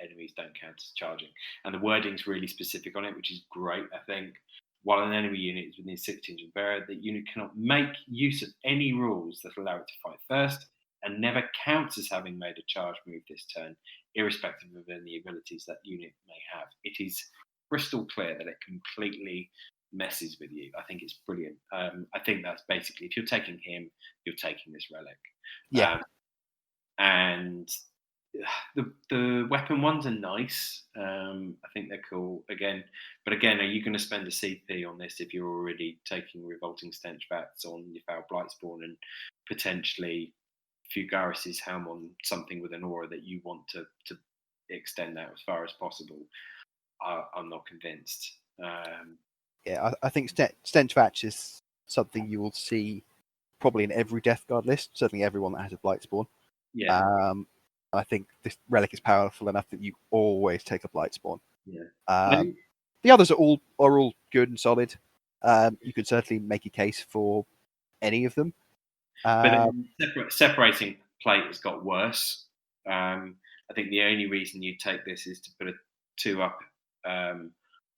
enemies don't count as charging. And the wording's really specific on it, which is great, I think. While an enemy unit is within 6 inches of barrier, the unit cannot make use of any rules that allow it to fight first and never counts as having made a charge move this turn, irrespective of any abilities that unit may have. It is crystal clear that it completely messes with you. I think it's brilliant. I think that's basically, if you're taking him, you're taking this relic. Yeah. And the weapon ones are nice. I think they're cool again. But again, are you going to spend a CP on this if you're already taking revolting stench vats on your foul blightspawn and potentially Fugaris's helm on something with an aura that you want to extend that as far as possible? I'm not convinced. Yeah, I think stench vats is something you will see probably in every Death Guard list. Certainly everyone that has a Blightspawn. Yeah. I think this relic is powerful enough that you always take a Blightspawn. Yeah. The others are all good and solid. You could certainly make a case for any of them. But separating plate has got worse. I think the only reason you take this is to put a 2 up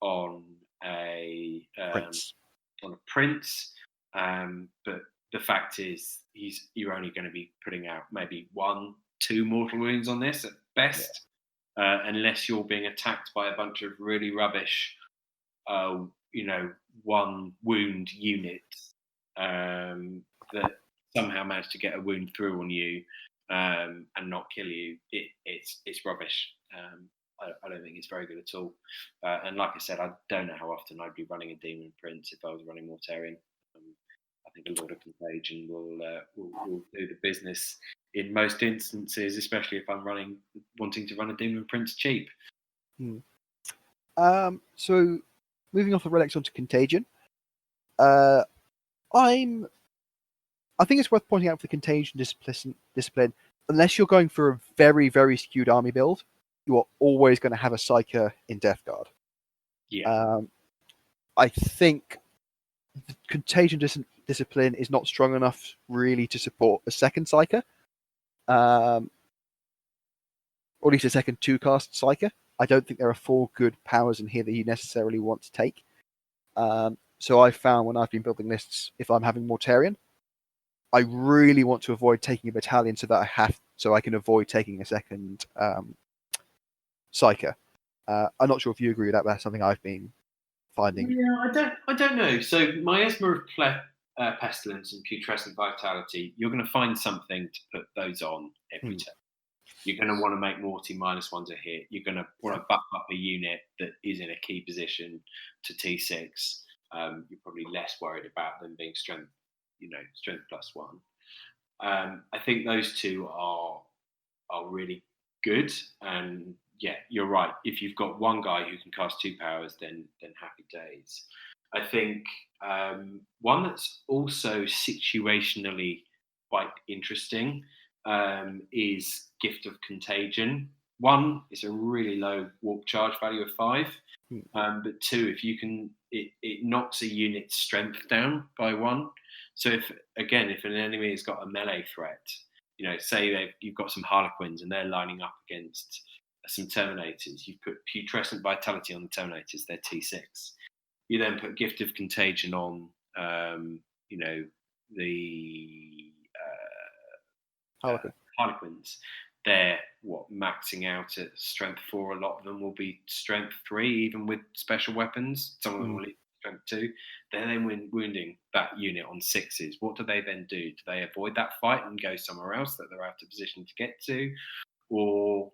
on a Prince. On a prince. But the fact is, you're only going to be putting out maybe 1-2 mortal wounds on this at best, unless you're being attacked by a bunch of really rubbish, 1 wound units that somehow manage to get a wound through on you and not kill you. It's rubbish. I don't think it's very good at all. And like I said, I don't know how often I'd be running a Demon Prince if I was running Mortarion. I think a Lord of Contagion will do the business in most instances, especially if I'm wanting to run a Demon Prince cheap. So, moving off the relics onto Contagion, I think it's worth pointing out for the Contagion discipline, unless you're going for a very, very skewed army build, you are always going to have a Psyker in Death Guard. Yeah. I think the Contagion discipline is not strong enough really to support a second Psyker, or at least a second 2-cast Psyker. I don't think there are 4 good powers in here that you necessarily want to take. So I found when I've been building lists, if I'm having Mortarion, I really want to avoid taking a battalion so I can avoid taking a second Psyker. I'm not sure if you agree with that, but that's something I've been finding. Yeah, I don't know. So Miasma of Pestilence and Putrescent Vitality, you're going to find something to put those on every turn. You're going to want to make Morty -1 to hit. You're going to want to buff up a unit that is in a key position to T6. You're probably less worried about them being strength +1. I think those 2 are really good. And yeah, you're right. If you've got one guy who can cast 2 powers, then happy days. I think one that's also situationally quite interesting is Gift of Contagion. 1, it's a really low warp charge value of 5. But 2, if you can, it knocks a unit's strength down by 1. So if an enemy has got a melee threat, say you've got some Harlequins and they're lining up against some Terminators, you put Putrescent Vitality on the Terminators, they're T6. You then put Gift of Contagion on, the Harlequins. They're maxing out at strength 4. A lot of them will be strength 3, even with special weapons. Some of them will be strength 2. They're then wounding that unit on 6s. What do they then do? Do they avoid that fight and go somewhere else that they're out of position to get to? Or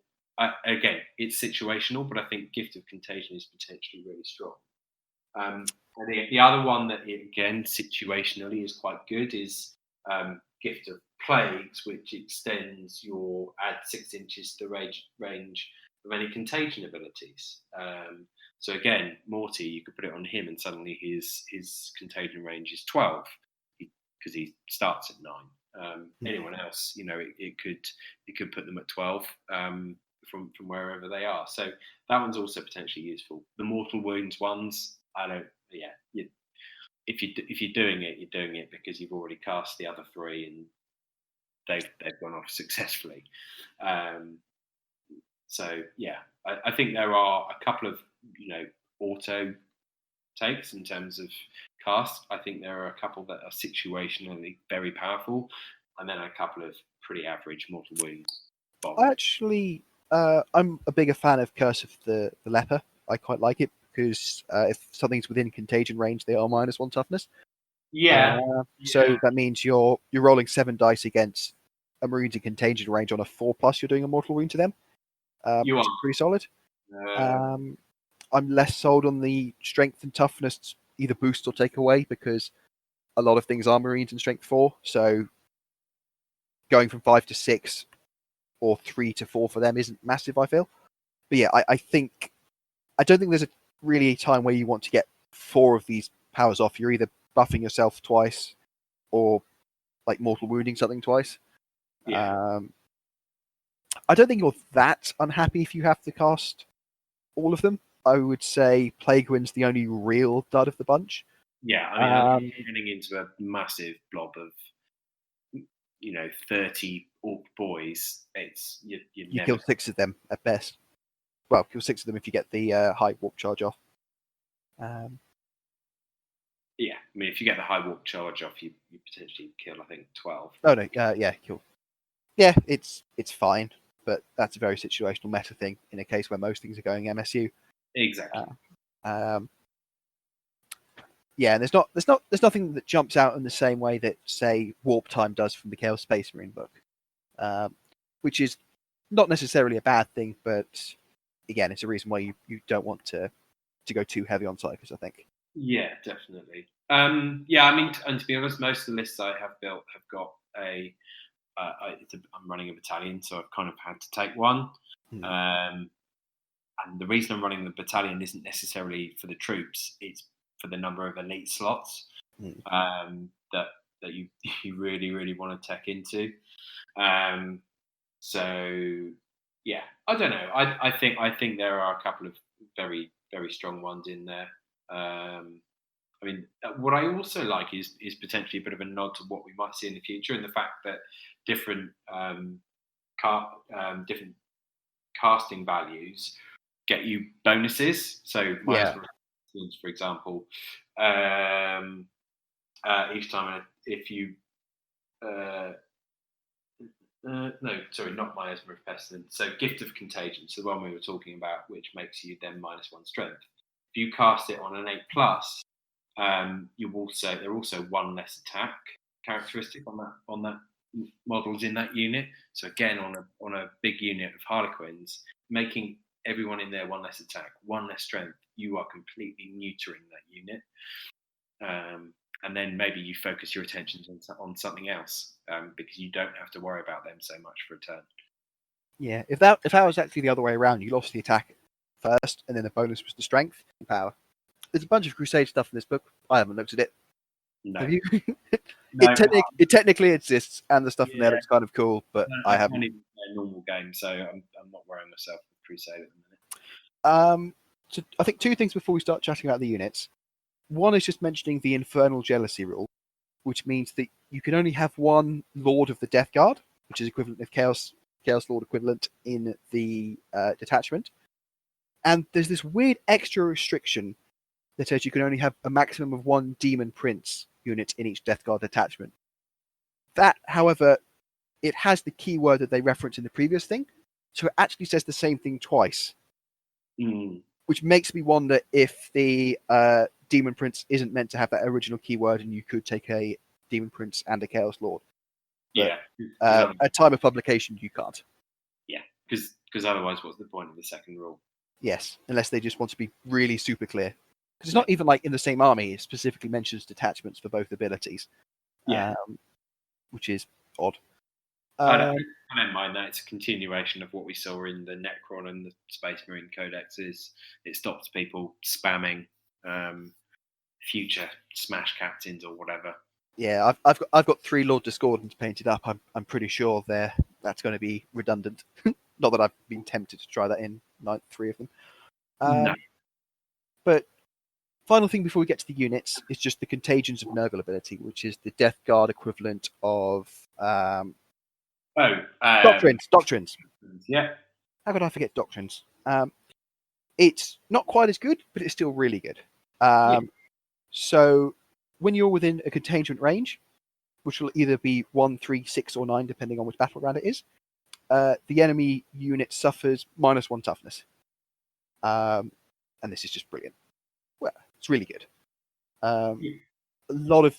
again, it's situational, but I think Gift of Contagion is potentially really strong. And the other one that, again, situationally is quite good is Gift of Plagues, which extends your add 6 inches to the range of any contagion abilities. So again, Morty, you could put it on him, and suddenly his contagion range is 12 because he starts at 9. Anyone else, it could put them at 12. from wherever they are. So that one's also potentially useful. The mortal wounds ones, I don't. Yeah, if you're doing it, you're doing it because you've already cast the other three and they've gone off successfully. So yeah, I think there are a couple of auto takes in terms of cast. I think there are a couple that are situationally very powerful, and then a couple of pretty average mortal wounds. Actually, I'm a bigger fan of Curse of the Leper. I quite like it because if something's within contagion range, they are -1 toughness. Yeah. So that means you're rolling 7 dice against a Marines in contagion range on a 4+. You're doing a mortal wound to them. You which are is pretty solid. I'm less sold on the strength and toughness either boost or take away because a lot of things are Marines in strength 4. So going from 5 to 6 or 3 to 4 for them isn't massive, I feel. But yeah, I don't think there's really a time where you want to get 4 of these powers off. You're either buffing yourself twice or like mortal wounding something twice. Yeah. I don't think you're that unhappy if you have to cast all of them. I would say Plague Wind's the only real dud of the bunch. Yeah, I mean, running into a massive blob of 30 orc boys, it's you You kill 6 of them at best. Well, kill 6 of them if you get the high warp charge off. Yeah, I mean, if you get the high warp charge off, you potentially kill, I think, 12. Oh no, yeah, kill. Yeah, it's fine, but that's a very situational meta thing in a case where most things are going MSU. Exactly. Yeah, and there's nothing that jumps out in the same way that, say, Warp Time does from the Chaos Space Marine book, which is not necessarily a bad thing, but again, it's a reason why you don't want to go too heavy on Psychos, I think. Yeah, definitely. Yeah, I mean, and to be honest, most of the lists I have built have got I'm running a battalion, so I've kind of had to take one. And the reason I'm running the battalion isn't necessarily for the troops; it's for the number of elite slots that you really want to tech into. So yeah, I don't know. I think there are a couple of very strong ones in there. I mean, what I also like is potentially a bit of a nod to what we might see in the future, and the fact that different different casting values get you bonuses. So, for example, each time if you no, sorry, not Miasma of Pestilence. So, Gift of Contagion, so the one we were talking about, which makes you then -1 strength. If you cast it on an 8+, there are also 1 less attack characteristic on that models in that unit. So again, on a big unit of Harlequins, making everyone in there 1 less attack, 1 less strength, you are completely neutering that unit. And then maybe you focus your attention on something else because you don't have to worry about them so much for a turn. Yeah, if that was actually the other way around, you lost the attack first, and then the bonus was the strength and power. There's a bunch of Crusade stuff in this book. I haven't looked at it. No. Have you? No, it technically exists, and the stuff in there looks kind of cool, but I haven't. Can't even play a normal game, so I'm not worrying myself with Crusade at the minute. So I think 2 things before we start chatting about the units. One is just mentioning the Infernal Jealousy rule, which means that you can only have 1 Lord of the Death Guard, which is equivalent of Chaos Lord equivalent in the detachment. And there's this weird extra restriction that says you can only have a maximum of 1 Demon Prince unit in each Death Guard detachment. That, however, it has the keyword that they reference in the previous thing, so it actually says the same thing twice. Which makes me wonder if the Demon Prince isn't meant to have that original keyword and you could take a Demon Prince and a Chaos Lord. But, at time of publication, you can't. Yeah, because otherwise, what's the point of the second rule? Yes, unless they just want to be really super clear. Because it's not even like in the same army, it specifically mentions detachments for both abilities. Yeah. Which is odd. I don't mind that. It's a continuation of what we saw in the Necron and the Space Marine codexes. It stops people spamming future Smash captains or whatever. Yeah, I've got 3 Lord Discordants painted up. I'm pretty sure that's going to be redundant. Not that I've been tempted to try that in 3 of them. No. But final thing before we get to the units is just the Contagions of Nurgle ability, which is the Death Guard equivalent of Doctrines. Yeah. How could I forget Doctrines? It's not quite as good, but it's still really good. So when you're within a containment range, which will either be 1, 3, 6, or 9, depending on which battle round it is, the enemy unit suffers -1 toughness. And this is just brilliant. Well, it's really good. A lot of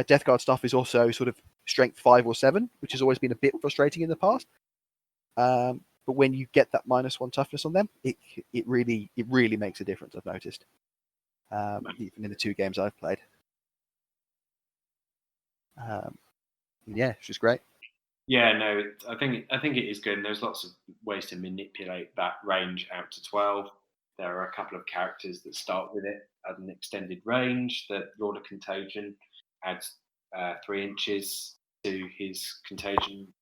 Death Guard stuff is also sort of strength 5 or 7, which has always been a bit frustrating in the past. But when you get that -1 toughness on them, it really makes a difference. I've noticed, even in the 2 games I've played. Yeah, it's just great. Yeah, no, I think it is good, and there's lots of ways to manipulate that range out to 12. There are a couple of characters that start with it at an extended range. The Lord of Contagion adds 3 inches to his contagion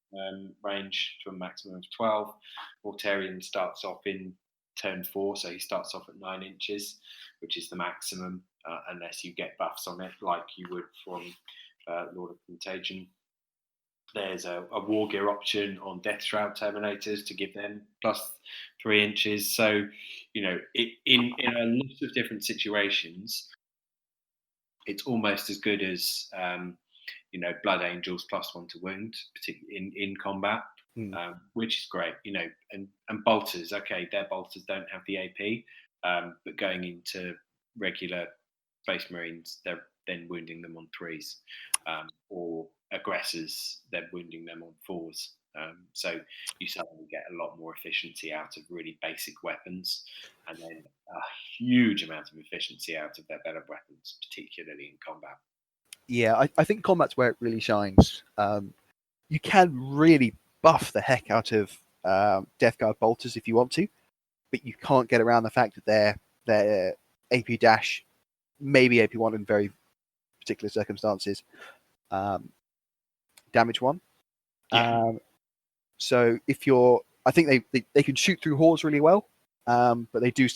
range to a maximum of 12. Mortarion starts off in turn 4, so he starts off at 9 inches, which is the maximum, unless you get buffs on it, like you would from Lord of Contagion. There's a war gear option on Death Shroud Terminators to give them +3 inches. So, in a lot of different situations, it's almost as good as Blood Angels +1 to wound, particularly in combat, which is great. And bolters. Okay, their bolters don't have the AP, but going into regular Space Marines, they're then wounding them on 3s, or aggressors, they're wounding them on 4s. So you suddenly get a lot more efficiency out of really basic weapons, and then a huge amount of efficiency out of their better weapons, particularly in combat. Yeah, I think combat's where it really shines. You can really buff the heck out of Death Guard bolters if you want to, but you can't get around the fact that their AP dash, maybe AP 1 in very particular circumstances, damage 1. Yeah. So if you're, I think they can shoot through hordes really well, but they do